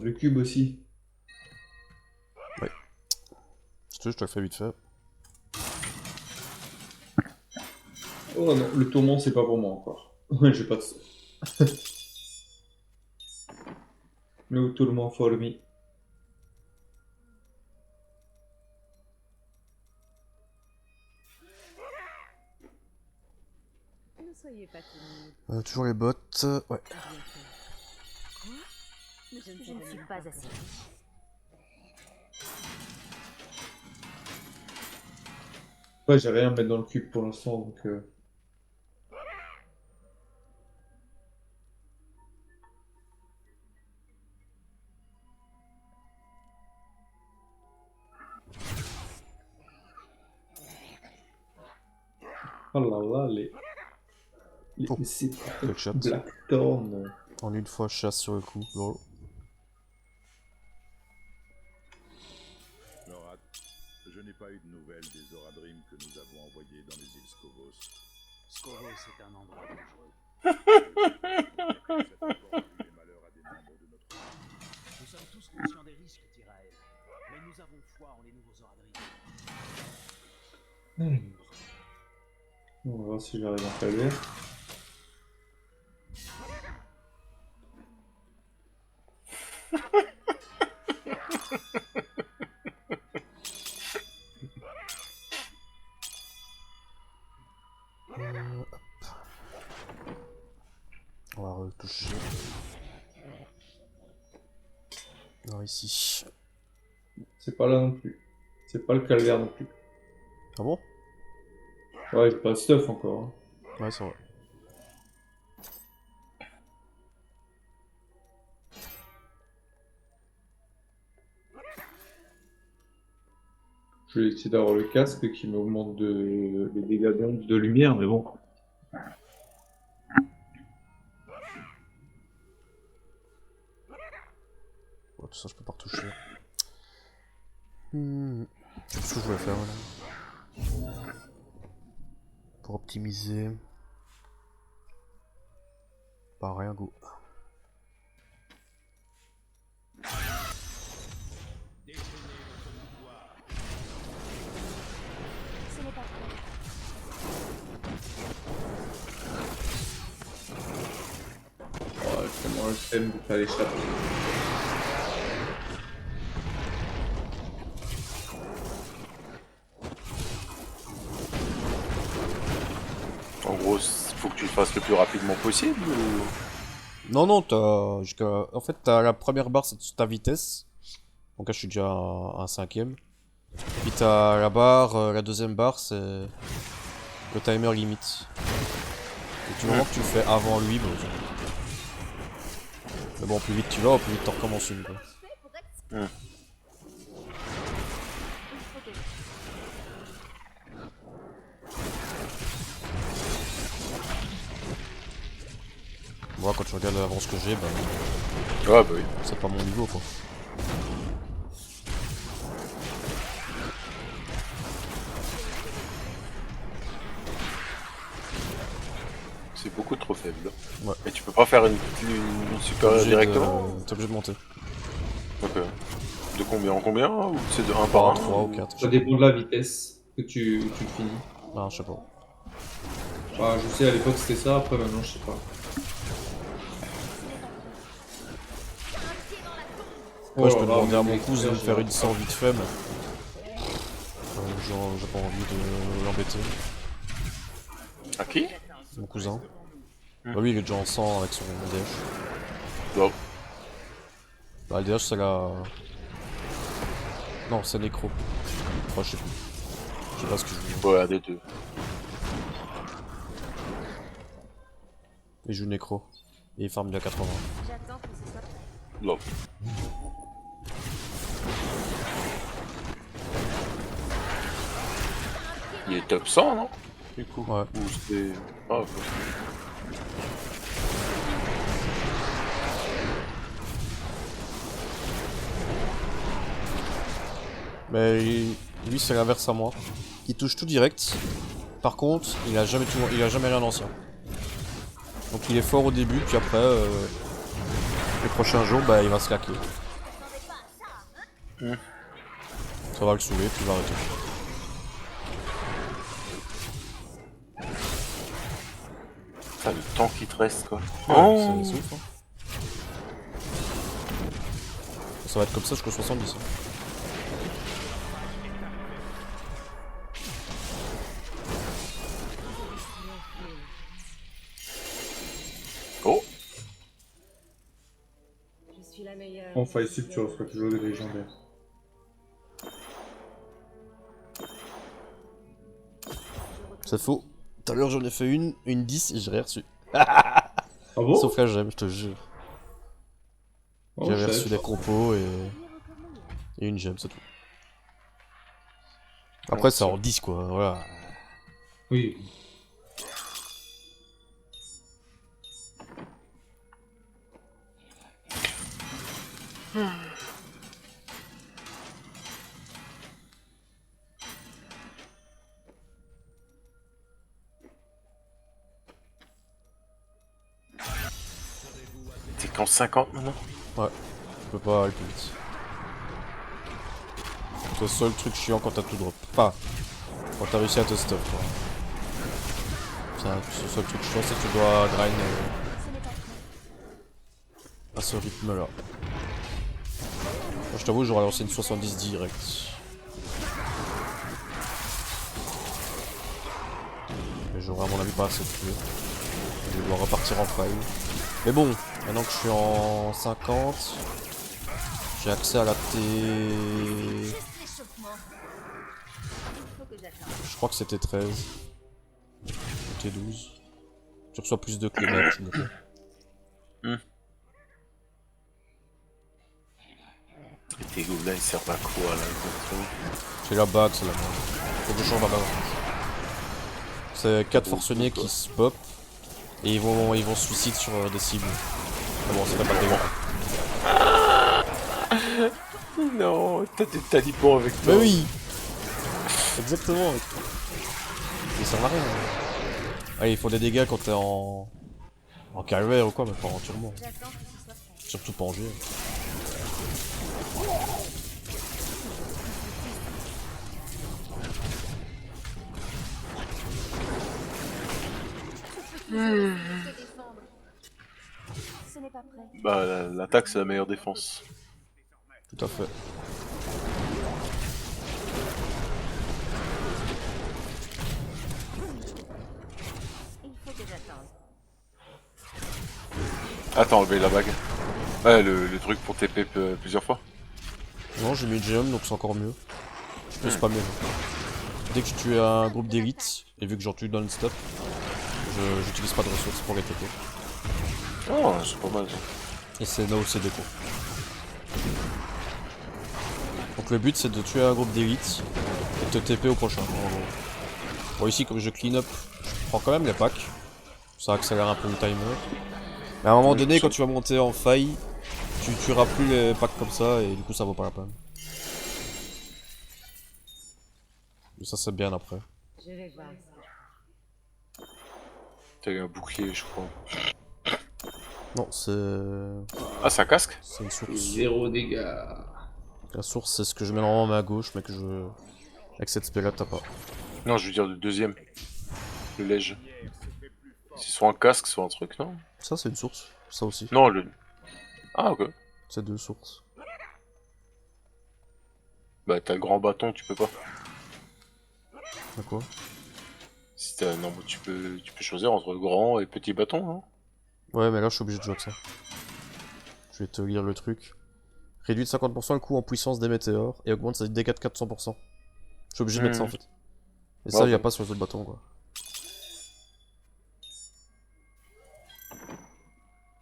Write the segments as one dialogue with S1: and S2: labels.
S1: Le cube aussi.
S2: Ouais. Si tu veux, je te le fais vite fait.
S1: Oh non, le tourment c'est pas pour moi encore. J'ai pas de ça. Le tourment for me.
S3: Ne soyez pas timide.
S2: Toujours les bottes. Ouais.
S3: Bien fait. Quoi? Mais je ne suis pas assez.
S1: Ouais, j'ai rien à mettre dans le cube pour l'instant donc. Oh là là,
S2: Oh,
S1: ces
S2: quick shot.
S1: Blackthorn.
S2: En une fois, chasse sur le coup. Lol.
S4: Norat, je n'ai pas eu de nouvelles des Oradrim que nous avons envoyés dans les îles Scovos.
S5: Scovos est un endroit dangereux.
S4: Cette encore vu les malheurs à des membres de notre famille.
S5: Nous sommes tous conscients des risques, Tyrael. Mais nous avons foi en les nouveaux Oradrim.
S1: On va voir si j'arrive à faire le vert.
S2: Hop. On va retoucher. Alors ici.
S1: C'est pas là non plus. C'est pas le calvaire non plus.
S2: Ah bon?
S1: Ouais, j'ai pas de stuff encore. Hein.
S2: Ouais, c'est vrai.
S1: Je vais essayer d'avoir le casque qui m'augmente les dégâts d'onde de lumière, mais bon.
S2: Ouais, tout ça, je peux pas retoucher. C'est ce que je voulais faire là. Pour optimiser. Pas rien, go.
S3: Ce n'est pas vrai.
S1: Oh, c'est moi le thème de faire les chapeaux.
S6: En gros, faut que tu le fasses le plus rapidement possible ou...
S2: Non, non, t'as. En fait, t'as la première barre, c'est ta vitesse. Donc là, je suis déjà à un cinquième. Puis t'as la barre, la deuxième barre, c'est le timer limite. Et du moment que tu le fais avant lui, bon. Mais bon, plus vite tu vas, au plus vite t'en recommences une, quoi. Moi, quand tu regardes l'avance que j'ai, bah,
S6: Ouais, bah oui.
S2: c'est pas mon niveau, quoi.
S6: C'est beaucoup trop faible.
S2: Ouais.
S6: Et tu peux pas faire une supérieure directement
S2: T'es obligé de monter.
S6: Ok. De combien en combien ou c'est de 1
S2: Par
S6: par 1
S2: 3 ou 4.
S1: Ça dépend de la vitesse que tu le finis.
S2: Non, je sais pas.
S1: Ah, je sais, à l'époque c'était ça, après maintenant je sais pas.
S2: Moi, je
S1: Oh
S2: peux
S1: là là,
S2: demander à
S1: mais
S2: mon cousin de me
S1: je-
S2: faire une 100 vite fait, mais. Genre, j'ai pas envie de l'embêter.
S6: À qui?
S2: Mon cousin. Bah, lui, il est déjà en 100 avec son DH.
S6: Bon.
S2: Bah, le DH, c'est la. Non, c'est Necro. Enfin, je sais plus. Je sais pas ce que je veux dire.
S6: Ouais, un des deux.
S2: Il joue Necro. Et il farm bien 80.
S3: J'attends que ce soit prêt.
S6: Bon. Il est top 100, non? Du coup.
S2: Ouais.
S6: Ou c'est... Ah, ok.
S2: Mais lui, c'est l'inverse à moi. Il touche tout direct. Par contre, il a jamais rien d'ancien. Donc il est fort au début, puis après, les prochains jours, bah il va se claquer. Ça va le saouler, puis il va arrêter.
S6: Putain, le temps qui te reste, quoi.
S2: Ouais,
S6: Oh
S2: c'est ouf, hein. Ça va être comme ça jusqu'au 70. Hein.
S6: Oh
S3: Je suis la meilleure.
S1: En faille sub, tu reçois toujours des légendaires.
S2: C'est faux. Tout à l'heure j'en ai fait une 10 et j'ai rien reçu.
S1: Ah bon?
S2: Sauf là j'aime, je te jure.
S1: Oh,
S2: J'avais
S1: je
S2: reçu
S1: savais
S2: des
S1: pas.
S2: compos et une gemme, c'est tout. Après c'est en 10 quoi, voilà.
S1: Oui.
S6: T'es qu'en 50 maintenant?
S2: Ouais, je peux pas aller plus vite. C'est le seul truc chiant quand t'as tout drop. Enfin, quand t'as réussi à te stop quoi. C'est le seul truc chiant, c'est que tu dois grind à ce rythme là. Moi je t'avoue j'aurais lancé une 70 direct. Mais j'aurais à mon avis pas assez de tuer. Je vais devoir repartir en faille. Mais bon, maintenant que je suis en 50, j'ai accès à la T... Je crois que c'était 13. Ou T12. Tu reçois plus de clés nettes, s'il te plaît.
S6: Et tes gobelins ils servent à quoi là exactement?
S2: J'ai la bague, c'est la merde. Faut que je change la bague. C'est 4 forcenés qui se pop. Et ils vont se suicide sur des cibles. Mais bon, ça fait pas de dégâts.
S6: Non, t'as dit bon avec toi.
S2: Mais oui. Exactement. Ils servent à rien. Ah, il faut des dégâts quand t'es en calvaire ou quoi, mais pas en turbo. Surtout pas en jeu.
S3: Ce n'est pas prêt.
S6: Bah l'attaque c'est la meilleure défense.
S2: Tout à fait.
S3: Il faut que j'attende.
S6: Ah t'as enlevé la bague. Ouais le truc pour TP plusieurs fois.
S2: Non, j'ai mis une gemme donc c'est encore mieux. Je peux spammer. Dès que je tue un groupe d'élite, et vu que j'en tue non-stop, j'utilise pas de ressources pour les TP.
S6: Oh c'est pas mal ça.
S2: Et c'est no c'est déco. Donc le but c'est de tuer un groupe d'élite et de te TP au prochain. En gros. Bon ici comme je clean up, je prends quand même les packs. Ça accélère un peu le timer. Mais à un moment donné quand tu vas monter en faille, tu tueras plus les packs comme ça et du coup ça vaut pas la peine. Mais ça c'est bien après.
S3: Je vais voir.
S6: T'as eu un bouclier je crois.
S2: Non c'est...
S6: Ah c'est un casque?
S2: c'est une source.
S1: 0 dégâts.
S2: La source c'est ce que je mets normalement à ma gauche mais que je... Avec cette spell là t'as pas.
S6: Non je veux dire le deuxième. Le lège. C'est soit un casque soit un truc non?
S2: Ça c'est une source, ça aussi.
S6: Non le... Ah ok.
S2: C'est deux sources.
S6: Bah t'as le grand bâton tu peux pas.
S2: À quoi?
S6: Si t'as... Non tu peux choisir entre grand et petit bâton hein.
S2: Ouais mais là je suis obligé de jouer que ça. Je vais te lire le truc. Réduit de 50% le coût en puissance des météores et augmente ses dégâts de 400%. Je suis obligé de mettre ça en fait. Et ça
S6: Ouais,
S2: y a
S6: ouais.
S2: pas sur les autres bâtons quoi.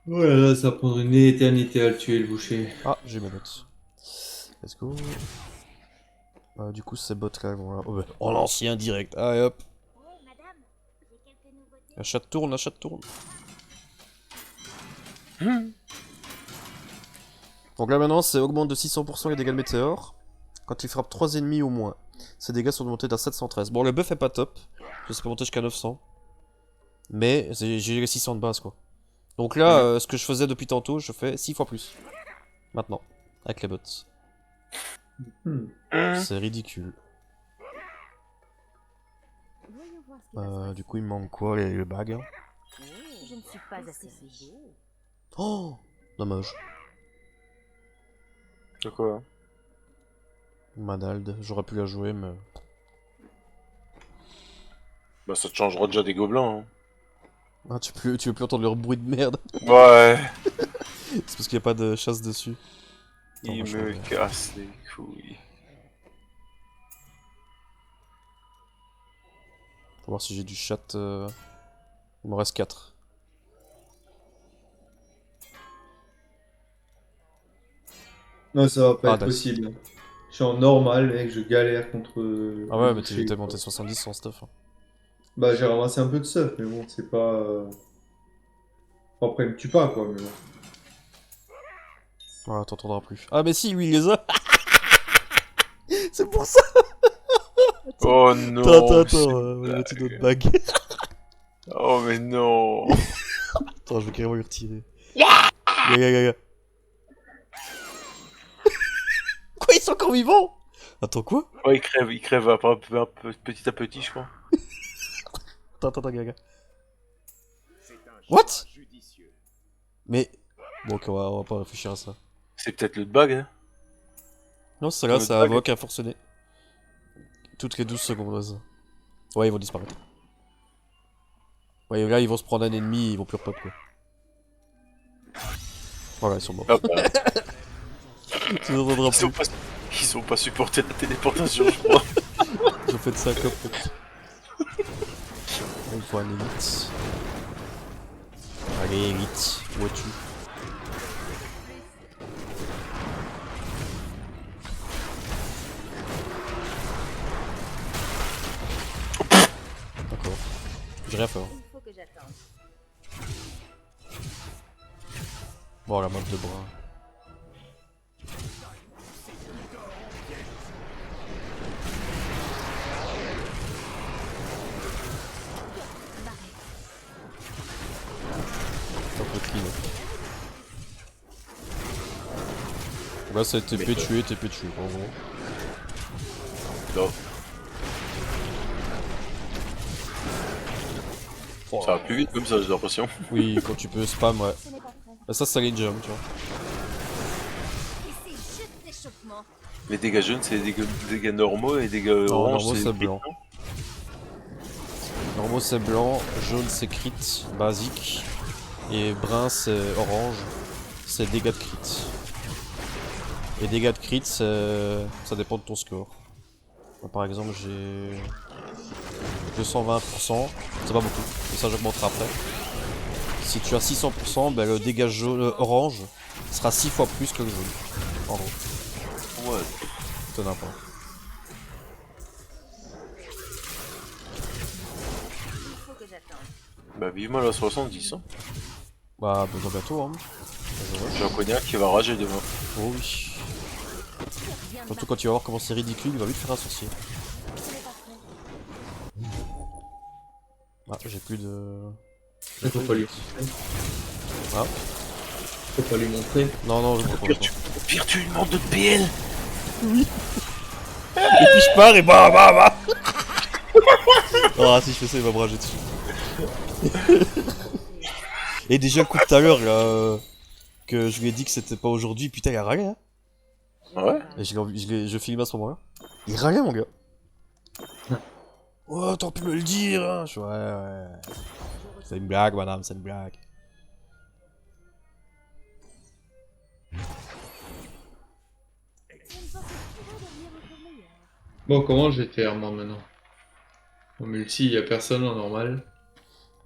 S1: Oh là là, ça va prendre une éternité à le tuer, le boucher.
S2: Ah j'ai mes notes. Let's go. Du coup ces bots là vont là. Oh, bah. Oh l'ancien direct. Allez hop.
S3: Madame, j'ai quelques nouveautés.
S2: La chatte tourne, la chatte tourne. Donc là maintenant c'est augmente de 600% les dégâts de météore quand il frappe 3 ennemis au moins. Ses dégâts sont montés à 713. Bon le buff est pas top, je sais pas monter jusqu'à 900. Mais j'ai les 600 de base quoi. Donc là ce que je faisais depuis tantôt je fais 6 fois plus. Maintenant, avec les bots.
S1: Hmm.
S2: C'est ridicule.
S3: Voyons voir ce qui va se
S2: Du coup, il me manque quoi, les bagues hein?
S3: passer. Je ne suis pas assez riche.
S2: Oh, dommage.
S6: De quoi?
S2: Manald, j'aurais pu la jouer, mais...
S6: Bah ça te changera déjà des gobelins.
S2: Ah, tu veux plus entendre leur bruit de merde.
S6: Hein. Ouais.
S2: C'est parce qu'il n'y a pas de chasse dessus. Attends,
S6: Il
S2: moi, je
S6: me
S2: reviens.
S6: casse les couilles.
S2: Faut voir si j'ai du chat. Il me reste 4.
S1: Non, ça va pas
S2: Ah,
S1: être
S2: nice.
S1: possible. Je suis en normal, mec, je galère contre.
S2: Ah ouais,
S1: le
S2: mais
S1: boucher,
S2: t'es
S1: quoi.
S2: monté 70 sans stuff. Hein.
S1: Bah, j'ai ramassé un peu de stuff, mais bon, c'est pas. Bon, après, il me tue pas, quoi, mais bon.
S2: Voilà, t'entendras plus. Ah, mais si, lui, il les a. C'est pour ça.
S6: Oh non.
S2: Attends,
S6: c'est
S2: on va mettre une autre
S6: blague.
S2: bague.
S6: Oh mais non.
S2: Attends, je vais carrément lui retirer. Gaga. Quoi, ils sont encore vivants? Attends, quoi?
S6: Ouais, il crève un peu, petit à petit, je crois.
S2: Attends, gaga.
S5: C'est un
S2: What?
S5: choix judicieux.
S2: Mais... Bon, ok, on va pas réfléchir à ça.
S6: C'est peut-être le bug, hein.
S2: Non, celle-là,
S6: Notre
S2: ça
S6: bague.
S2: invoque un forcené. Toutes les 12 secondes. Ça. Ouais, ils vont disparaître. Ouais, là, ils vont se prendre un ennemi, ils vont plus repop, quoi. Voilà, ils sont morts.
S6: Hop, là.
S2: Tu les entendras plus.
S6: Ils sont pas supportés la téléportation, je crois.
S2: Je fais de ça comme fait. Il faut aller vite. Allez, vite. Où es-tu? D'accord. J'ai rien fait. Hein.
S3: Il faut que j'attende.
S2: Bon, la map de bras. Un peu clean. Là, ça a été TP tué, en gros.
S6: Non. Ça va plus vite comme ça, j'ai l'impression.
S2: Oui, quand tu peux spam, ouais.
S3: Ce n'est pas prêt.
S2: Bah, ça, c'est les jump, tu vois.
S3: Et c'est juste l'échauffement.
S6: Les dégâts jaunes, c'est les dégâts normaux et les dégâts
S2: Non,
S6: orange,
S2: normaux,
S6: c'est
S2: c'est blanc. Normaux, c'est blanc, jaune, c'est crit, basique. Et brun, c'est orange, c'est dégâts de crit. Et dégâts de crit, ça dépend de ton score. Moi, par exemple, j'ai 220%, c'est pas beaucoup, et ça j'augmenterai après. Si tu as 600%, bah, le dégât jaune, orange sera 6 fois plus que le jaune. En gros,
S6: Ouais.
S2: c'est n'importe.
S3: Il faut que j'attende.
S6: Bah vivement la 70, hein.
S2: Bah, bientôt, hein.
S6: J'ai un cognac qui va rager demain.
S2: Oh oui.
S3: Rien de
S2: Surtout quand tu vas voir comment c'est ridicule, il va vite faire un sorcier.
S3: ce n'est pas prêt.
S2: Ah, j'ai plus de...
S1: Il faut pas lui montrer.
S2: Ah.
S1: Faut pas lui montrer.
S2: Non, je comprends pas.
S6: Au pire, tu lui demandes de PL.
S2: Et puis je pars et bah. Ah si je fais ça il va me rager dessus. Et déjà le coup de tout à l'heure là que je lui ai dit que c'était pas aujourd'hui, putain il a râlé hein.
S6: Ouais.
S2: Et je filme à ce moment là. Il râlait mon gars. Oh t'aurais pu me le dire hein. Je fais, ouais. C'est une blague madame, c'est une blague.
S3: Je ne pensais pas devenir encore meilleur.
S1: Bon, comment je vais faire, moi, maintenant? En multi, il y a personne en normal.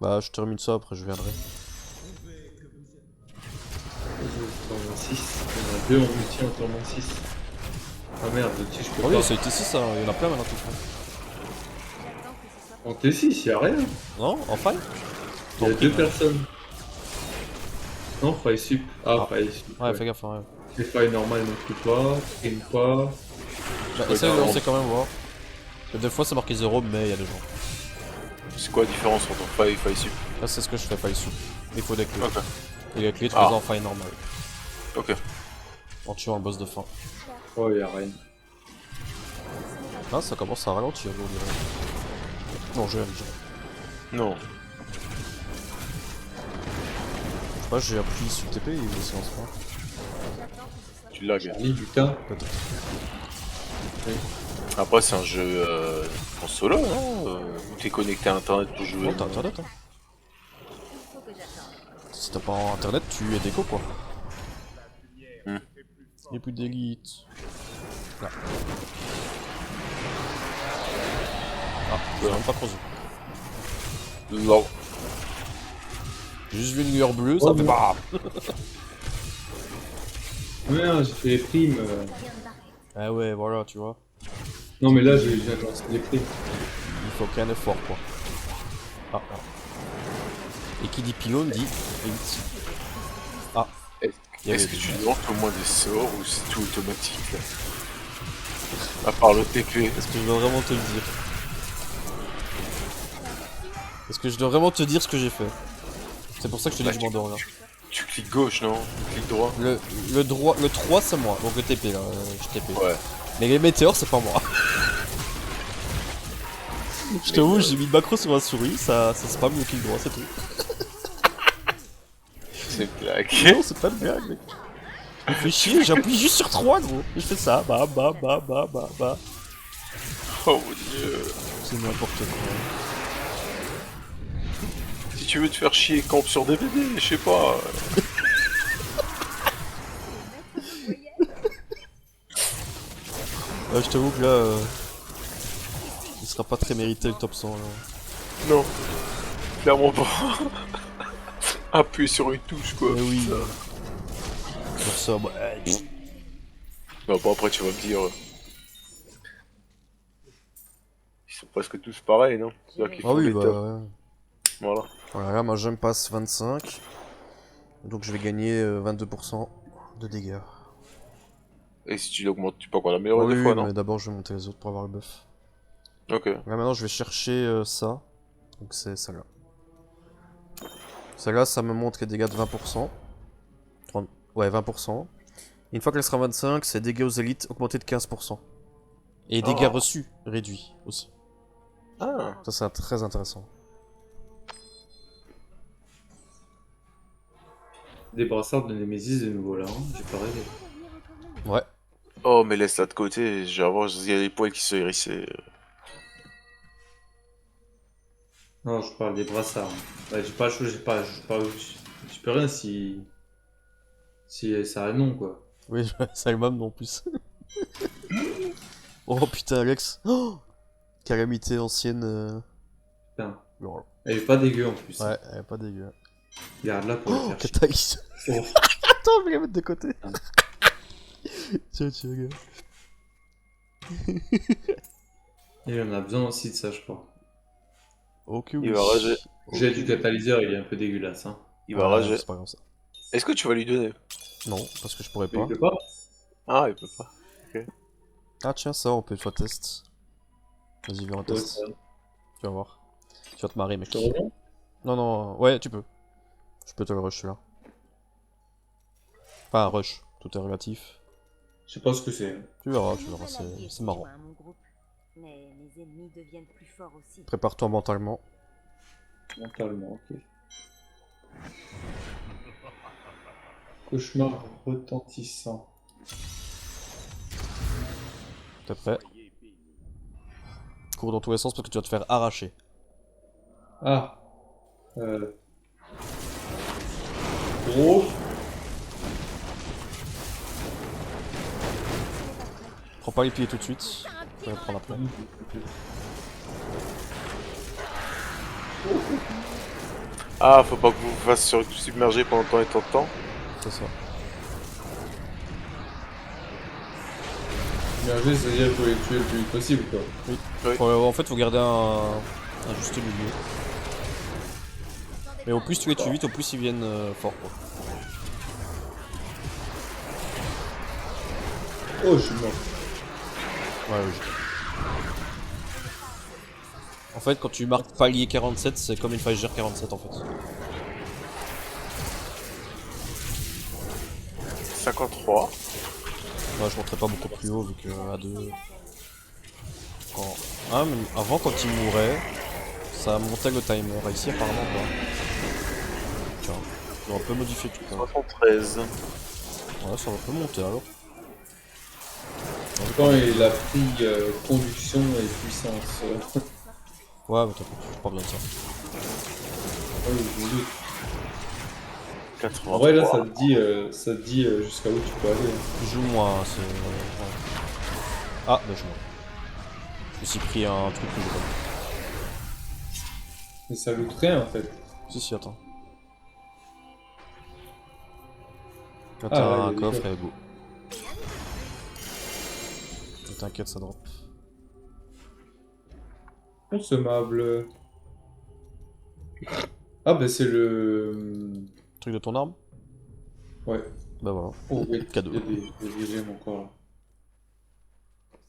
S2: Bah je termine ça après je viendrai.
S1: Tournoi 6. Il y en a deux en multi en tournoi 6. Ah merde, si je peux
S2: Oh
S1: pas.
S2: oui ça a été 6 hein, il y en a plein maintenant tout le monde.
S3: J'attends que ce soit
S1: En T6, il y a rien.
S2: Non en faille.
S1: Il y a deux personnes. Non, faille sup. Ah, faille sup.
S2: Ouais fais gaffe hein.
S1: Les failles normales non plus pas. Prime pas.
S2: Bah, essaye de lancer quand même voir. Des fois c'est marqué 0 mais il y a des gens.
S6: C'est quoi la différence entre faille et faille sup?
S2: Là c'est ce que je fais faille sous. Il faut des clés.
S6: Ok.
S2: Et les clés tu
S6: Ah.
S2: les as en faille normale.
S6: Ok.
S2: En tuant le boss de fin.
S1: Oh, il y a rien.
S2: Ah, ça commence à ralentir, on dirait. Non, j'ai rien dit.
S6: Non.
S2: Je sais pas, j'ai appuyé sur le TP et il se lance pas.
S6: Tu lags.
S1: Charlie, putain.
S2: Peut-être.
S6: Après, c'est un jeu en solo, non où t'es connecté à internet pour jouer.
S2: Non, t'as internet, hein. Si t'as pas internet, tu es déco, quoi. Y'a plus d'élite. Là. Ah, j'ai même pas creusé.
S6: Non.
S2: J'ai juste vu une lueur bleue, ça
S1: Oh,
S2: fait
S1: non.
S2: bah.
S1: Ouais, hein, j'ai fait les primes.
S2: Ah ouais, voilà, tu vois.
S1: Non, mais là, j'ai lancé les primes.
S2: Il faut qu'un effort, quoi. Ah, ah. Et qui dit pylône dit élite. Ah. Il y avait
S6: Est-ce que
S2: des-
S6: tu lances au moins des sorts ou c'est tout automatique là? À part le TP.
S2: Est-ce que je dois vraiment te le dire? Est-ce que je dois vraiment te dire ce que j'ai fait? C'est pour ça que je te dis que je m'endors là.
S6: Tu cliques gauche, non? Tu cliques droit?
S2: Le 3 c'est moi, donc le TP là, je TP.
S6: Ouais.
S2: Mais les météores c'est pas moi. Je t'avoue, j'ai mis le macro sur ma souris, ça spam le clic droit, c'est tout.
S6: C'est une blague.
S2: Non, c'est pas de blague, mec. Je me fais chier, j'appuie juste sur 3 gros. Et je fais ça, bah.
S6: Oh mon dieu.
S2: C'est n'importe quoi.
S6: Si tu veux te faire chier, campe sur DVD, je sais pas.
S2: Je t'avoue que là, il sera pas très mérité le top 100 là.
S6: Non. Clairement pas. Appuie sur une touche quoi.
S2: Eh oui.
S6: putain.
S2: Pour ça, bah.
S6: Non, bon après tu vas me dire. Ils sont presque tous pareils, non? C'est-à-dire qu'ils
S2: Ah
S6: font
S2: oui,
S6: les
S2: bah.
S6: tops.
S2: Ouais.
S6: Voilà.
S2: Voilà, là, ma jump passe 25. Donc je vais gagner 22% de dégâts.
S6: Et si tu l'augmentes, tu peux encore l'améliorer
S2: Oui,
S6: des fois,
S2: mais
S6: non?
S2: d'abord je vais monter les autres pour avoir le buff.
S6: Ok.
S2: Là maintenant je vais chercher ça. Donc c'est celle-là. Celle-là ça me montre les dégâts de 20%. 30... Ouais 20%. Une fois qu'elle sera 25, c'est dégâts aux élites augmentés de 15%. Et dégâts reçus réduits aussi.
S6: Ah.
S2: Ça c'est très intéressant.
S1: Des brassards de Nemesis de nouveau là, hein. J'ai pas rêvé.
S2: Ouais.
S6: Oh, mais laisse-la de côté, j'ai avoir il y a des poils qui sont hérissés.
S1: Non, je parle des brassards. Ouais, j'ai pas le choix, j'ai pas. Je peux rien si. Si ça a le nom quoi.
S2: Oui, c'est le même non plus. Oh putain Alex. Oh calamité ancienne.
S1: Putain.
S2: Bon,
S1: Elle est pas dégueu en plus.
S2: ouais, elle est pas dégueu.
S1: Regarde là pour le
S2: Oh
S1: faire chier.
S2: Kataïs.
S1: Oh.
S2: Attends, je vais la mettre de côté. Tiens, gars.
S1: Et on a besoin aussi de ça, je crois.
S2: Ok, oui.
S6: Il va rager.
S1: J'ai du catalyseur, il est un peu dégueulasse. Hein.
S6: Il va rager.
S2: C'est pas grave ça.
S6: Est-ce que tu vas lui donner?
S2: Non, parce que je pourrais
S1: Mais
S2: pas.
S1: il peut pas.
S6: Ah, il peut pas.
S2: Ah tiens, ça, on peut une fois test. Vas-y, viens, on
S1: Ouais,
S2: test.
S1: ça.
S2: Tu vas voir. Tu vas te marrer, mec.
S1: Je te reviens.
S2: Non, non, ouais, tu peux. Je peux te le rush, celui-là. Enfin, un rush. Tout est relatif.
S1: Je sais pas ce que c'est.
S2: Tu verras, c'est marrant.
S3: Mais mes ennemis deviennent plus forts aussi.
S2: Prépare-toi mentalement.
S1: Mentalement, ok. Cauchemar retentissant.
S2: T'es prêt? Cours dans tous les sens parce que tu vas te faire arracher.
S1: Ah. Gros.
S2: Prends pas les pieds tout de suite. Je vais le prendre après.
S6: Ah, faut pas que vous vous fassiez submerger pendant tant et tant de temps.
S2: C'est ça.
S1: Immerger, c'est-à-dire qu'il faut les tuer le plus vite possible, quoi.
S6: Oui.
S2: En fait, faut garder un juste milieu. Mais au plus tu les tues vite, au plus ils viennent forts, quoi.
S1: Oh, je suis mort.
S2: Ouais, logique. En fait, quand tu marques palier 47, c'est comme une Fire 47 en fait.
S6: 53.
S2: Ouais, je monterai pas beaucoup plus haut vu que à 2. Ah, mais avant, quand il mourait, ça montait le timer. Ici, apparemment, pas. Tiens, ils ont un peu modifié tout ça.
S6: 73.
S2: Ouais, ça va un peu monter alors.
S1: Quand il a pris conduction et puissance.
S2: Ouais, mais t'inquiète, j'ai pas besoin de ça.
S1: Ouais, je me doute.
S6: 83.
S1: En vrai, là, ça te dit jusqu'à où tu peux aller.
S2: Plus ou moins, c'est... ouais. Ah, bah je meurs. Je me suis pris un truc que j'ai pas vu.
S1: Mais ça loot rien en fait.
S2: Si, attends. Quand
S1: Ah,
S2: t'as
S1: ouais,
S2: un
S1: il y a des
S2: coffre,
S1: coffres.
S2: et go. Ne t'inquiète, ça drop.
S1: Consommable. Ah, bah c'est le.
S2: Truc de ton arme?
S1: Ouais.
S2: Bah voilà.
S1: Oh, oui.
S2: Cadeau.
S1: Il y a des gemmes encore là.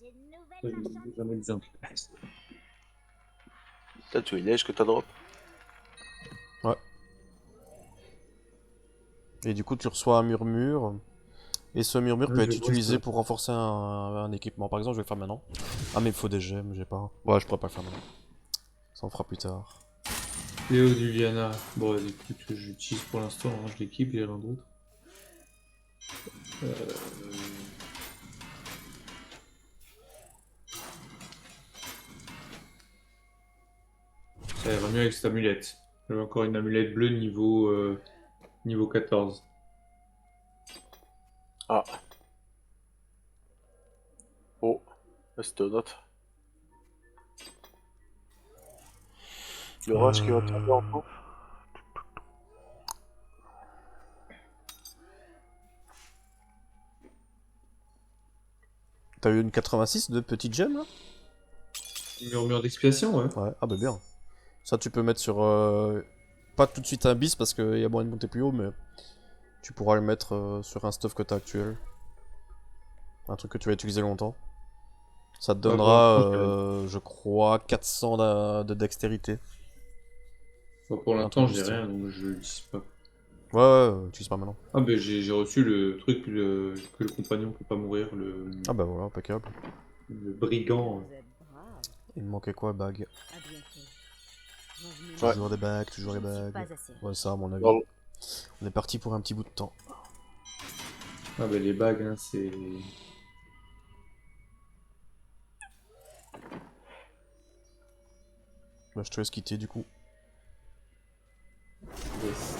S3: J'ai une nouvelle marchande.
S1: J'en ai besoin.
S6: T'as tué Neige que t'as drop.
S2: Ouais. Et du coup, tu reçois un murmure. Et ce murmure
S1: Ouais,
S2: peut
S1: je
S2: être
S1: vois
S2: utilisé
S1: ça.
S2: pour renforcer un équipement. Par exemple, je vais le faire maintenant. Ah, mais il faut des gemmes, j'ai pas. Ouais, je pourrais pas le faire maintenant. Ça en fera plus tard.
S1: Léo du Liana. Bon, écoute, j'utilise pour l'instant, hein, je l'équipe, il y a rien d'autre. Ça ira mieux avec cette amulette. J'ai encore une amulette bleue niveau 14.
S6: Ah. Oh. Astronaute. L'orage qui va tomber en tout.
S2: T'as eu une 86 de petites gemmes là?
S1: Murmure d'expiation, ouais.
S2: Ouais, ah bah bien. Ça, tu peux mettre sur. Pas tout de suite un bis parce qu'il y a moyen de monter plus haut, mais tu pourras le mettre sur un stuff que t'as actuel. Un truc que tu vas utiliser longtemps. Ça te donnera, je crois, 400 de dextérité.
S1: Bon, pour
S2: Un
S1: l'instant,
S2: truc
S1: j'ai
S2: du style.
S1: rien, donc je le dis pas.
S2: Ouais, utilise pas maintenant.
S1: Ah, ben j'ai reçu le truc que le compagnon peut pas mourir,
S2: Ah bah voilà, impeccable.
S1: le brigand.
S3: Vous êtes brave.
S2: Il me manquait quoi, bague?
S3: À bientôt. Revenez.
S2: Toujours des bagues, toujours
S3: Je
S2: les
S3: ne suis
S2: bagues.
S3: pas assez.
S2: Ouais, ça, à mon avis.
S6: Bravo.
S2: On est parti pour un petit bout de temps.
S1: Ah, ben les bagues, hein, c'est.
S2: Bah, je te laisse quitter du coup.
S1: Yes.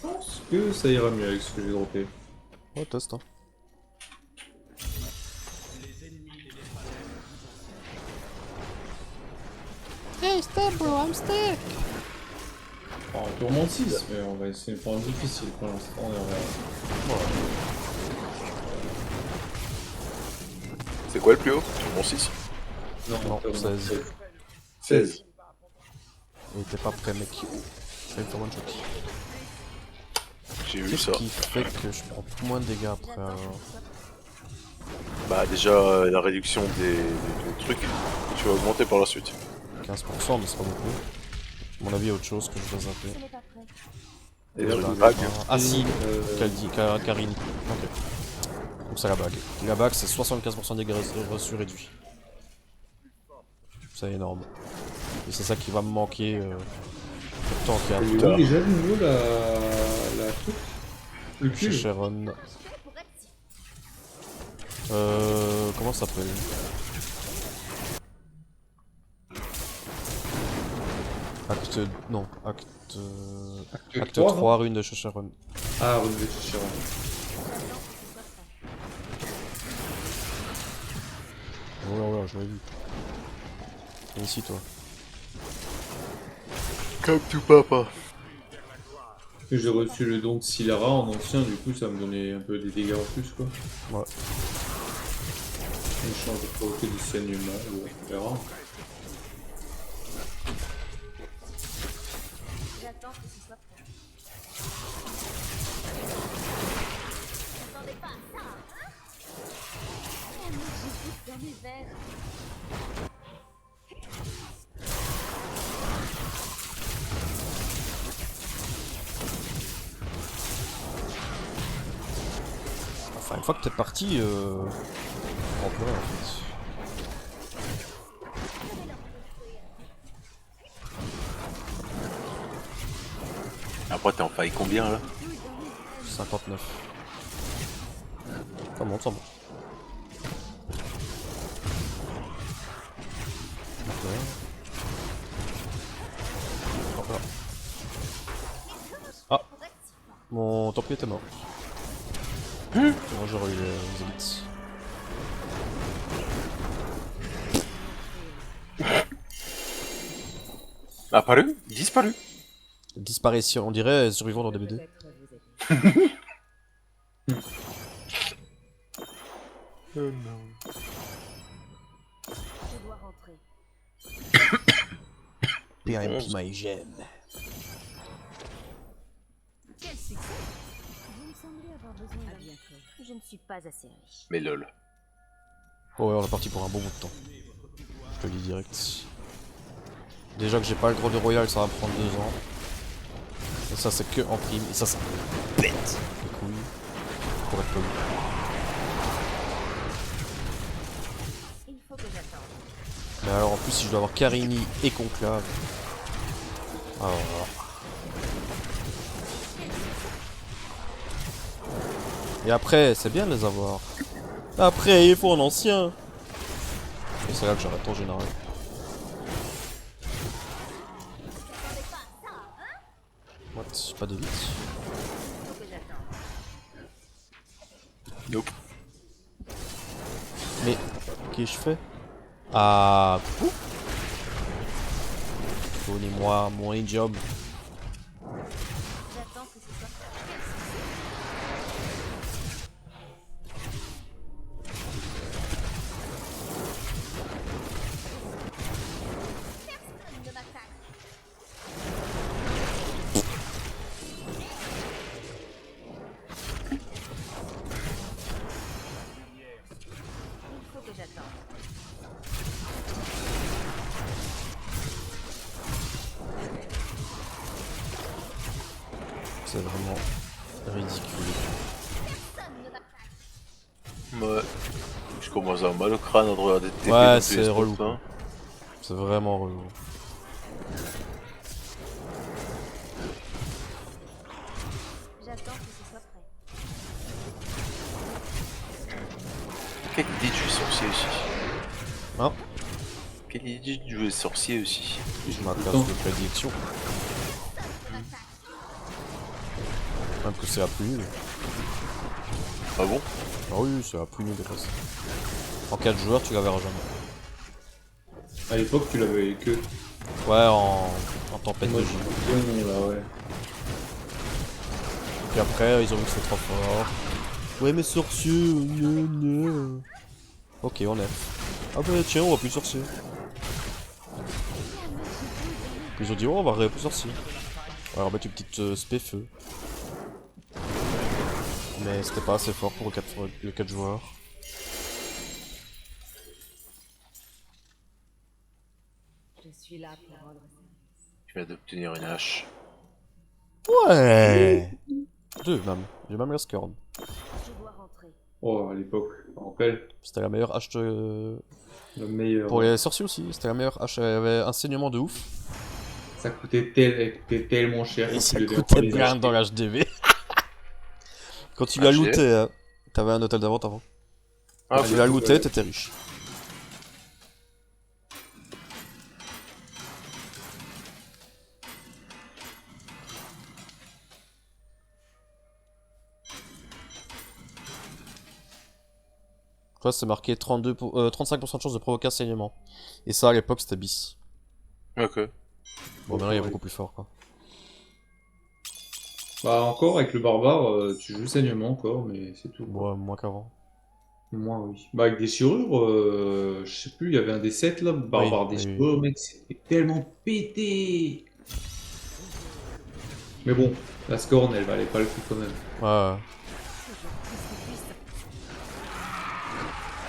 S1: Je pense que ça ira mieux avec ce que j'ai droppé.
S2: Ouais, test, hein.
S1: En tourment 6, mais on va essayer de prendre difficile pour l'instant. Et on verra.
S6: C'est quoi le plus haut? Bon 6.
S2: Non,
S1: tourment
S2: 16.
S6: 16.
S2: Et t'es pas prêt, mec. Ça va être one shot.
S6: J'ai vu
S2: Qu'est-ce
S6: ça.
S2: qui fait que je prends moins de dégâts après alors?
S6: Bah déjà la réduction des trucs que tu vas augmenter par la suite.
S2: 15%, mais c'est pas beaucoup. À mon avis, il y a autre chose que je dois zapper.
S3: Ce n'est pas prêt.
S1: Et là,
S6: La
S1: vous
S6: bague.
S1: avez
S2: Ah si,
S1: euh,
S2: Karine. Ok. Donc c'est la bague. La bague, c'est 75% des dégâts reçus réduits. C'est énorme. Et c'est ça qui va me manquer pour tanker un
S1: Elle est
S2: peu
S1: où déjà de nouveau la truc? Le
S2: chez
S1: cul?
S2: Sharon.
S3: Pour être si.
S2: Comment ça s'appelle? Acte... Non, acte... Acte
S1: 3,
S2: 3, rune de chez Sharon.
S1: Ah, relevé chez Chiron.
S2: Ouais, je l'ai vu. Viens ici, toi.
S6: Comme tout papa.
S1: J'ai reçu le don de Silara en ancien, du coup ça me donnait un peu des dégâts en plus quoi.
S2: Ouais.
S1: Une chance de provoquer du saignement, bon, on verra.
S3: J'attends que ce soit prêt. N'attendez pas à ça, hein? Oh, mais j'écoute dans mes verres.
S2: Enfin, une fois que t'es parti, on peut rien en fait.
S6: Après, t'es en faille combien là?
S2: 59. Ça monte, ça monte. Ok. Hop là. Ah, mon templier était mort. Moi j'aurais eu les élites.
S6: Apparu? Disparu?
S2: Disparition, on dirait survivant dans des BD.
S6: Oh non.
S3: Je dois rentrer.
S2: PMP my gemme.
S3: Quel succès! Vous me semblez avoir besoin d'un bientôt. Je ne suis pas assez riche.
S6: Mais lol.
S2: Oh ouais, on est parti pour un bon bout de temps. Je te le dis direct. Déjà que j'ai pas le gros de Royal, ça va prendre 2 ans. Et ça c'est que en prime, et ça pète les couilles. Pour être poli.
S3: Il faut que j'attende.
S2: Mais alors en plus si je dois avoir Karini et Conclave. Alors voilà. Et après, c'est bien de les avoir. Après, il faut un ancien. Et c'est là que j'arrête en général. What? Pas de vite.
S3: Il faut que j'attende.
S6: Nope.
S2: Mais, qu'est-ce que je fais? Ah, coucou. Donnez-moi mon job.
S3: J'attends que ce soit fait. Personne ne m'attaque. Il faut que j'attende.
S2: C'est vraiment ridicule.
S3: Personne ne m'attaque.
S6: Ouais. Je commence à avoir mal au crâne en regarder de TP
S2: Ouais,
S6: dans tous
S2: c'est
S6: les spots,
S2: relou.
S6: hein.
S2: C'est vraiment relou.
S3: J'attends que ce soit prêt.
S6: Quelle idée de jouer sorcier aussi.
S2: Hein?
S6: Quelle idée de jouer sorcier aussi.
S2: Je m'attache de prédilection. Même que c'est la plus nulle.
S6: Ah bon?
S2: Ah oui, c'est la plus nulle de façon. En 4 joueurs, tu la verras jamais.
S1: À l'époque, tu l'avais que.
S2: Ouais, en tempête
S1: Moi,
S2: de
S1: je
S2: gym.
S1: suis là, ouais.
S2: Puis après, ils ont vu que c'était trop fort. Ouais, mais sorcier, non. Ok, on est. Ah bah tiens, on va plus sorcier. Puis ils ont dit, oh, on va plus sorcier. On va remettre une petite spé feu. Mais c'était pas assez fort pour le 4 joueurs.
S3: Je suis là pour rendre service.
S6: Je viens d'obtenir une hache.
S2: Ouais. 2 même. J'ai même la scorn.
S3: Je dois rentrer.
S1: Oh, à l'époque, je me rappelle.
S2: C'était la meilleure hache
S1: Le meilleur.
S2: pour les sorciers aussi. C'était la meilleure hache. Elle avait un saignement de ouf.
S1: Ça coûtait tellement cher.
S2: Et
S1: quand
S2: ça
S1: tu devais
S2: coûtait
S1: encore les
S2: bien
S1: acheter.
S2: dans l'HDV. Quand tu l'as
S6: HDV?
S2: looté, t'avais un hôtel d'avant avant.
S6: Ah,
S2: Quand tu l'as looté, t'étais riche. Toi, c'est marqué 35% de chance de provoquer un saignement. Et ça, à l'époque, c'était bis.
S6: ok.
S2: Bon, maintenant, il y a beaucoup plus fort, quoi.
S1: Bah, encore avec le barbare, tu joues saignement encore, mais c'est tout.
S2: Bon, moins qu'avant.
S1: Moi, oui. Bah, avec des serrures, je sais plus, il y avait un des 7 là, barbare
S2: Oui,
S1: des
S2: oui,
S1: serrures, mec, c'était tellement pété. Mais bon, la scorn, elle valait pas le coup quand même.
S2: Ouais.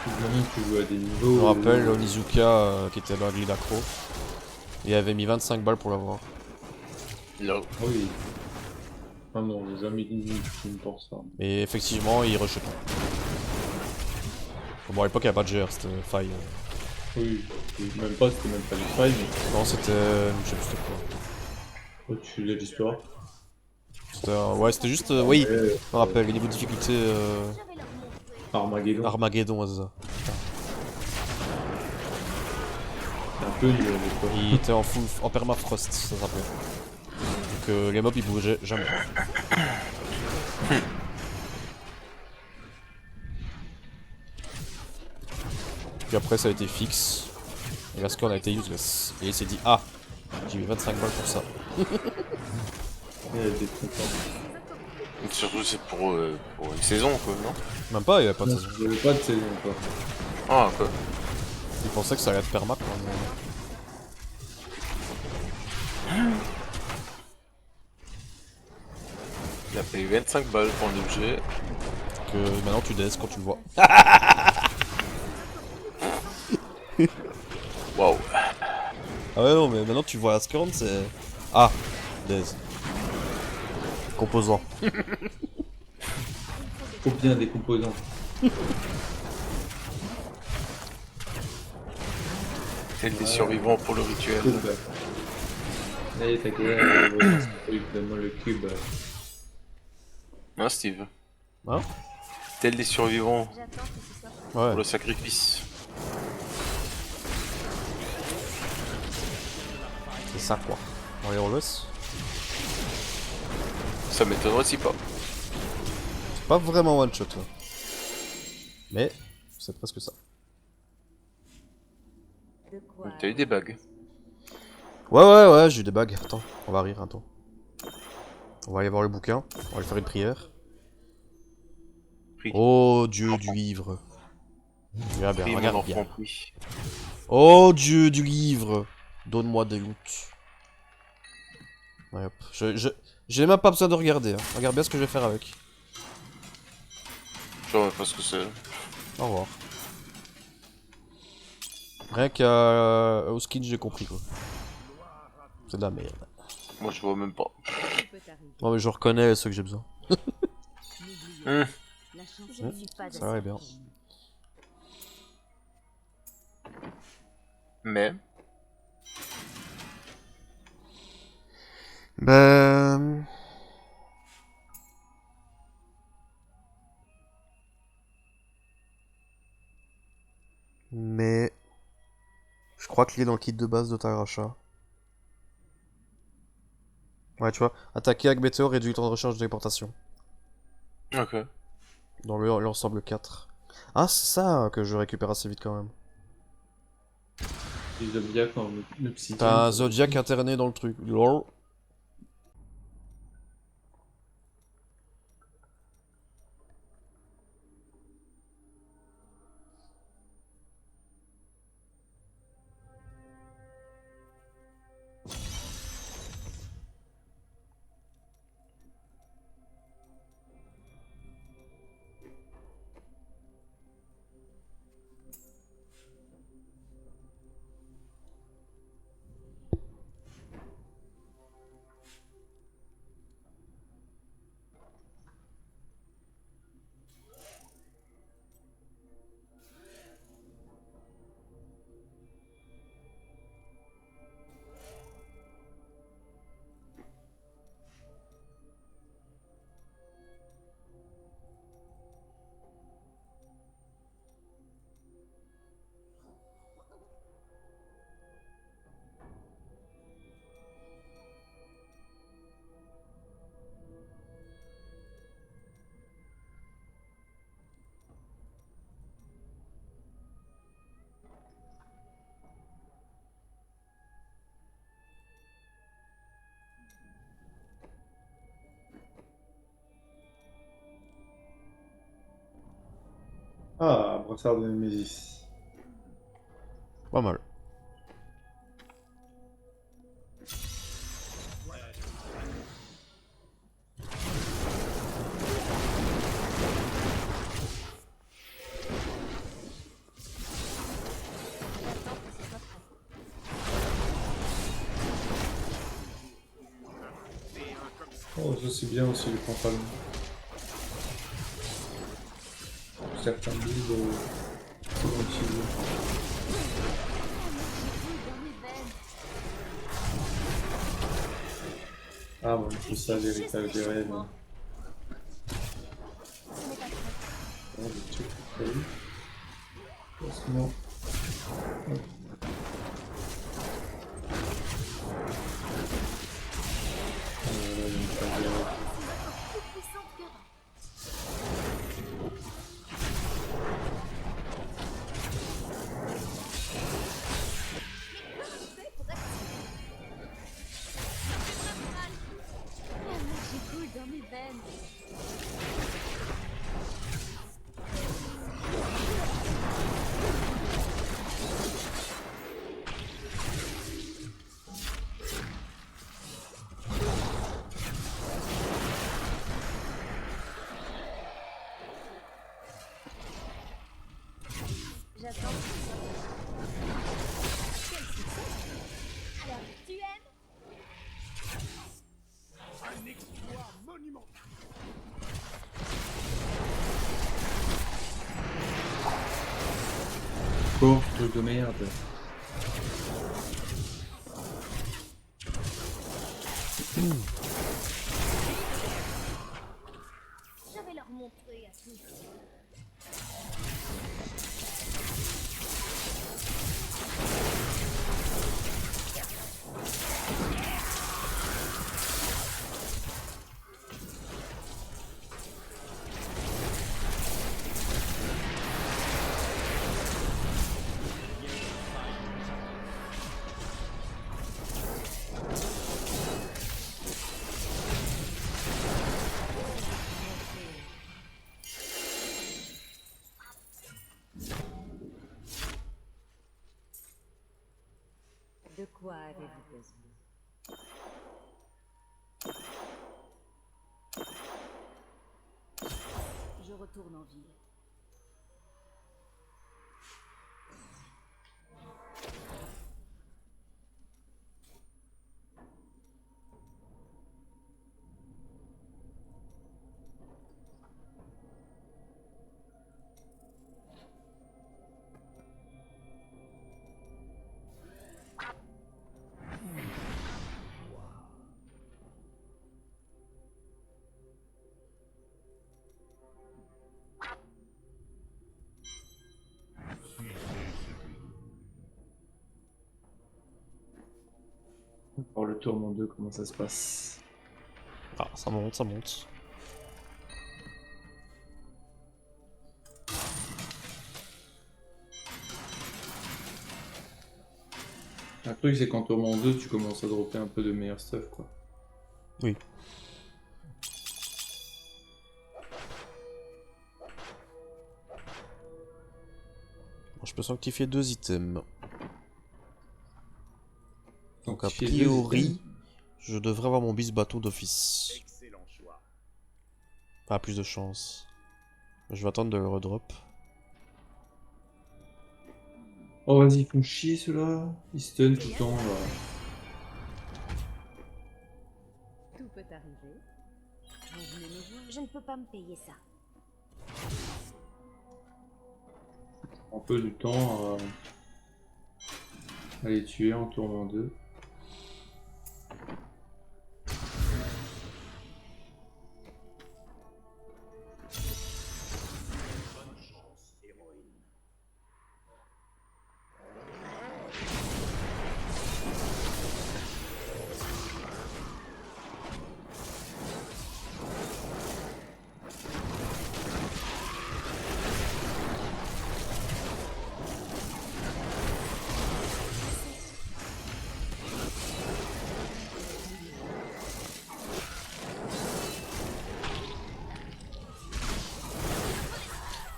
S1: Du moment que tu joues à des niveaux.
S2: Je me rappelle Onizuka qui était dans la grille d'accro. Il avait mis 25 balles pour l'avoir.
S6: Là.
S1: Oui. Ah non, j'ai jamais dit que me pense ça.
S2: Et effectivement, il rush tout. Bon, à l'époque, il n'y a pas de GR, c'était faille.
S1: Oui, c'était même pas les failles, mais
S2: Non, c'était. Je sais plus c'était quoi.
S1: oh, tu l'as l'histoire.
S2: Ouais, c'était juste. Oui,
S1: Ouais,
S2: je me rappelle, le niveau de difficulté
S3: Je vais leur montrer.
S1: Armageddon.
S2: Armageddon, ouais, c'est ça.
S1: C'est un peu nul à l'époque.
S2: Il était en permafrost, ça s'appelait. Donc les mobs ils bougeaient jamais. Puis après ça a été fixe. Et la score a été useless. Et il s'est dit ah, j'ai mis 25 balles pour ça.
S1: Il y a des trucs
S6: Surtout c'est pour une saison quoi, non?
S2: Même pas, il y avait pas de
S1: non,
S2: saison.
S1: il y avait pas de saison quoi.
S6: Ah quoi.
S2: Il pensait que ça allait être perma quoi.
S6: Il a payé 25 balles pour un objet.
S2: Que maintenant tu DS quand tu le vois.
S6: Waouh.
S2: Ah ouais non mais maintenant tu vois la score c'est. Ah, DS. Composant.
S1: Faut bien des composants.
S6: Tel des survivants pour le rituel.
S1: Cube. Allez, t'as qu'à donne-moi le cube.
S6: Hein Steve?
S2: Hein?
S6: Tel des survivants
S3: J'attends que ce soit prêt.
S2: Ouais.
S6: pour le sacrifice.
S2: C'est ça quoi. Allez on laisse.
S6: Ça m'étonnerait si pas.
S2: C'est pas vraiment one shot là. Mais c'est presque ça.
S3: De quoi?
S6: T'as eu des bagues.
S2: Ouais, j'ai eu des bagues. Attends, on va rire, attends. On va aller voir le bouquin, on va aller faire une prière.
S6: Pris.
S2: Oh Dieu du livre. Regarde bien,
S6: Pris, mon
S2: regarde bien.
S6: enfant, pris.
S2: Oh Dieu du livre. Donne-moi des loot. Ouais, hop. J'ai même pas besoin de regarder. Hein. Regarde bien ce que je vais faire avec.
S6: Je sais même pas ce que c'est.
S2: Au revoir. Rien au skin, j'ai compris quoi. C'est de la merde.
S6: Moi je vois même pas.
S3: Tout peut arriver.
S2: Non mais je reconnais ceux que j'ai besoin.
S3: N'oubliez pas, la chance, je ne suis pas
S2: ça va
S3: assez
S2: bien.
S3: rapide.
S6: Mais.
S2: Ben... Mais... Je crois qu'il est dans le kit de base de Taracha. Ouais, tu vois, attaquer avec météo réduit le temps de recharge de téléportation.
S6: Ok.
S2: Dans l'ensemble 4. Ah, c'est ça que je récupère assez vite quand même.
S1: Les Zodiac en le psychique.
S2: T'as un Zodiac interné dans le truc. Lol.
S1: Ah, brassard de Némésis.
S2: Pas mal.
S1: Oh, Ça c'est bien aussi les pantalons. Certains builds sont utilisés.
S3: Dans mes veines.
S1: Ah bon, c'est ça l'héritage des rêves.
S3: Ce n'est pas prêt.
S1: Oh, le truc très vite. Sinon.
S3: Plus puissante qu'avant. La magie coule dans mes veines. J'attends. Quel succès! Alors, tu aimes?
S4: Un exploit monumental.
S1: Oh, truc de merde.
S3: Je vais leur montrer à tous.
S7: De quoi avez-vous besoin?
S3: Je retourne en ville.
S1: Pour le tourment 2, comment ça se passe?
S2: Ah, ça monte, ça monte.
S1: Un truc, c'est qu'en tourment 2, tu commences à dropper un peu de meilleur stuff, quoi.
S2: Oui. Bon, je peux sanctifier 2 items. Donc a
S1: tu fais deux
S2: priori,
S1: items.
S2: je devrais avoir mon bis bateau d'office.
S4: Excellent choix.
S2: Pas plus de chance. Je vais attendre de le redrop.
S1: Oh, vas-y, ils font chier ceux-là. Ils stun tout le temps, là.
S7: Tout peut arriver. Vous venez me voir?
S3: Je ne peux pas me payer ça.
S1: Un peu du temps à les tuer en tournant 2.
S4: Bonne chance, héroïne.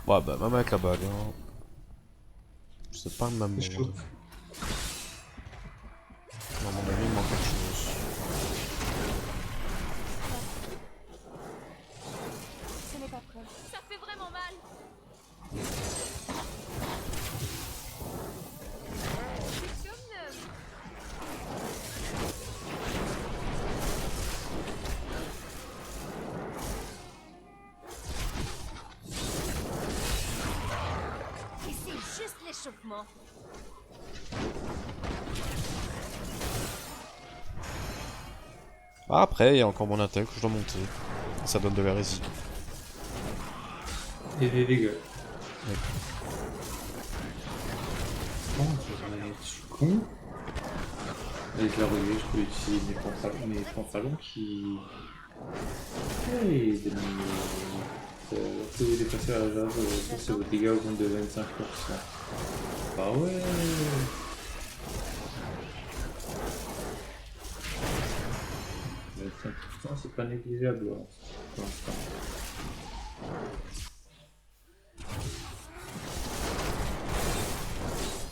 S2: Ouais, bah, même avec la bague, hein. C'est pas le même
S1: C'est
S2: monde.
S1: chaud.
S2: À mon avis, il manque quelque chose.
S3: Ce n'est pas prêt. Ça fait vraiment mal. C'est comme neuf. l'échauffement.
S2: Ah, après, il y a encore mon intel que je dois monter. Ça donne de la rési.
S1: Et des dégâts.
S2: Oui.
S1: Oh, je suis con. Avec la relais, je peux utiliser mes pantalons qui... Hey, vous dépassez la jave, c'est vos dégâts augmentent de 25%. Ah ouais. 25%, c'est pas négligeable hein, pour l'instant.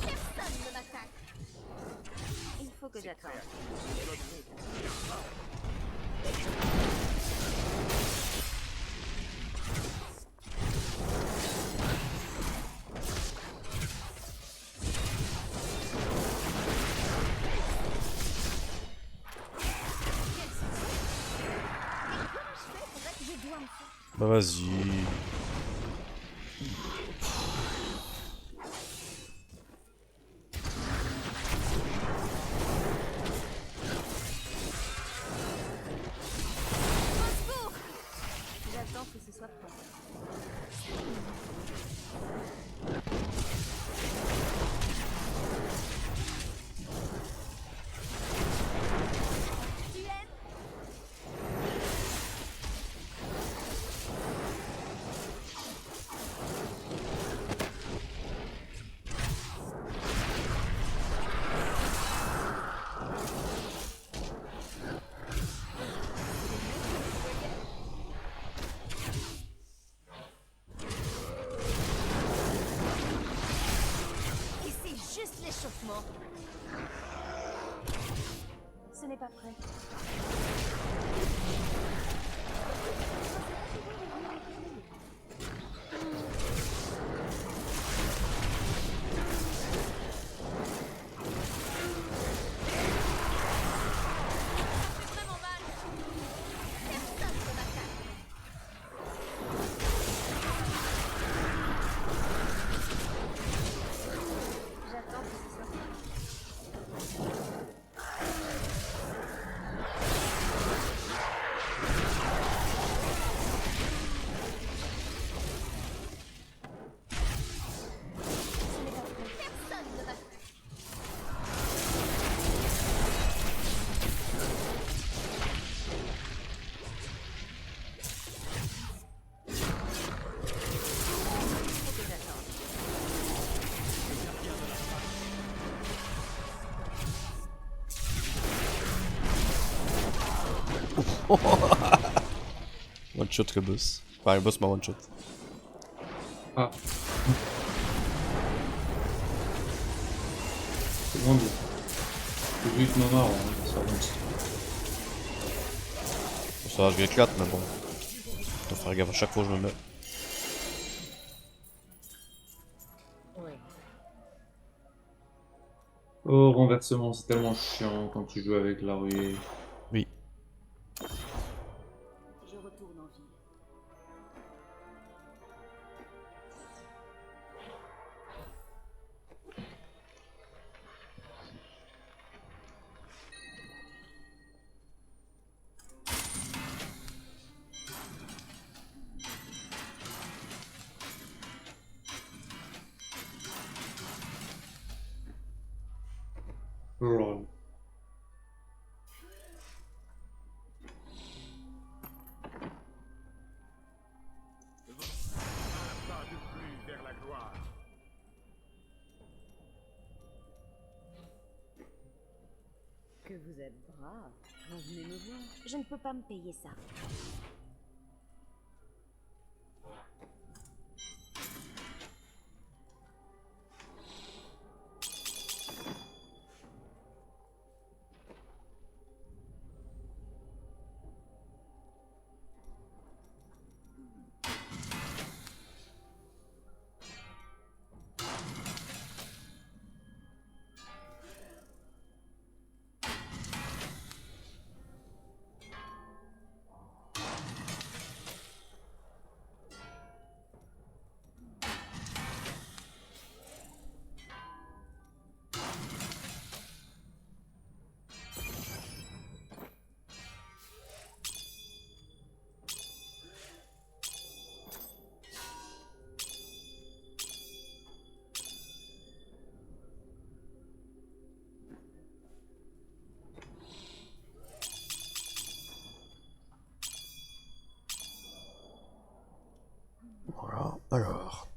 S3: Personne ne m'attaque. Il faut que j'attende. Je dois me faire.
S2: Bah vas-y.
S3: J'attends que ce soit prêt. Tu aimes? Ici, juste l'échauffement. Ce n'est pas prêt. C'est vraiment mal. Personne ne m'attaque. J'attends que ce soit prêt. Ce n'est pas prêt. Personne ne m'attaque. Faut que j'attende.
S2: One shot le boss. Enfin, le boss m'a one shot.
S1: Ah. C'est bon bien. C'est juste marrant, hein, ça avance.
S2: Ça va, je vais éclate, mais bon. Je dois faire gaffe à chaque fois que je me mets.
S3: Oui.
S1: Oh, renversement, c'est tellement chiant quand tu joues avec la ruée.
S2: Oui.
S3: Je retourne en ville.
S1: Lol.
S4: Un pas de plus vers la gloire.
S7: Que vous êtes brave. Vous venez me voir.
S3: Je ne peux pas me payer ça.
S2: Voilà, alors.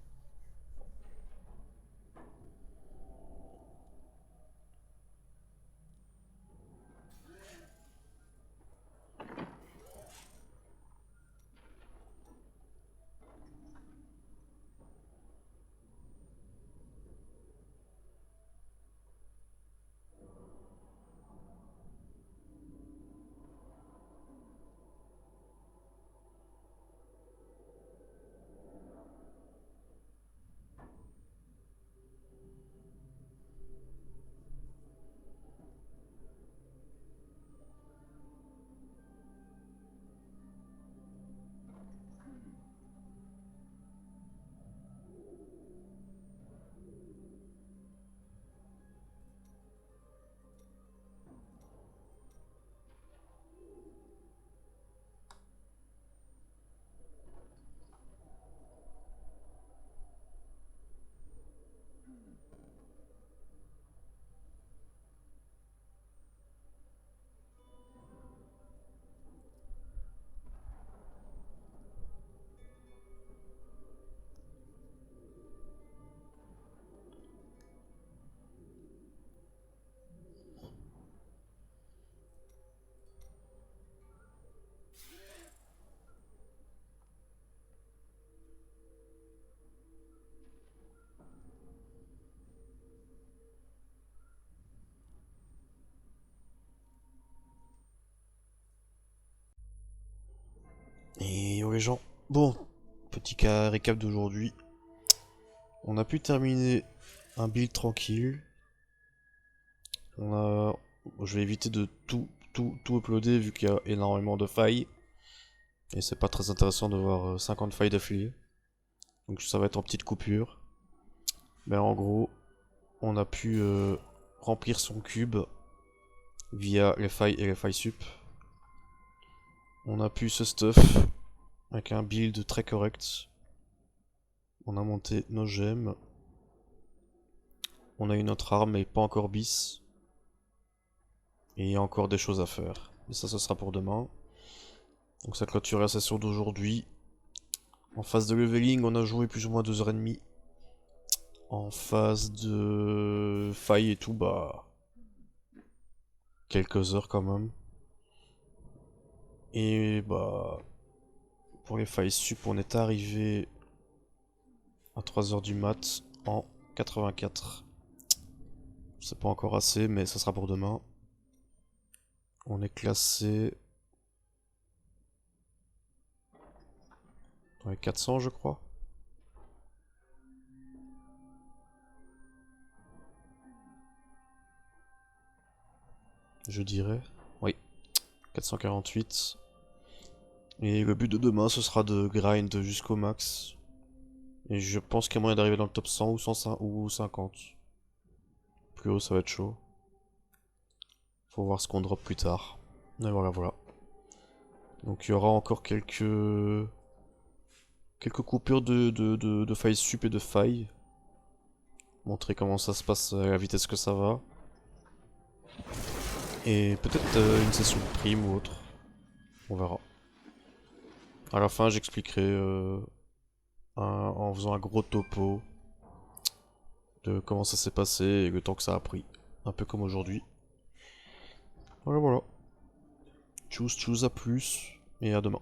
S2: Et yo les gens, bon, petit cas récap d'aujourd'hui. On a pu terminer un build tranquille. Je vais éviter de tout uploader vu qu'il y a énormément de failles. Et c'est pas très intéressant de voir 50 failles d'affilée. Donc ça va être en petites coupures. Mais en gros, on a pu remplir son cube via les failles et les failles sup. On a pu se stuff avec un build très correct. On a monté nos gemmes. On a une autre arme mais pas encore bis. Et il y a encore des choses à faire. Mais ça, ce sera pour demain. Donc ça clôture la session d'aujourd'hui. En phase de leveling, on a joué plus ou moins 2h30. En phase de faille et tout, bah... quelques heures quand même. Et bah... pour les failles sup, on est arrivé à 3h du mat en 84. C'est pas encore assez, mais ça sera pour demain. On est classé... dans les 400 je crois. Je dirais. Oui. 448. Et le but de demain, ce sera de grind jusqu'au max. Et je pense qu'il y a moyen d'arriver dans le top 100 ou 105 ou 50. Plus haut, ça va être chaud. Faut voir ce qu'on drop plus tard. Et voilà, voilà. Donc il y aura encore quelques coupures de failles sup et de failles. Montrer comment ça se passe à la vitesse que ça va. Et peut-être une session de prime ou autre. On verra. À la fin, j'expliquerai en faisant un gros topo de comment ça s'est passé et le temps que ça a pris. Un peu comme aujourd'hui. Voilà, voilà. Tchuss, tchuss, à plus. Et à demain.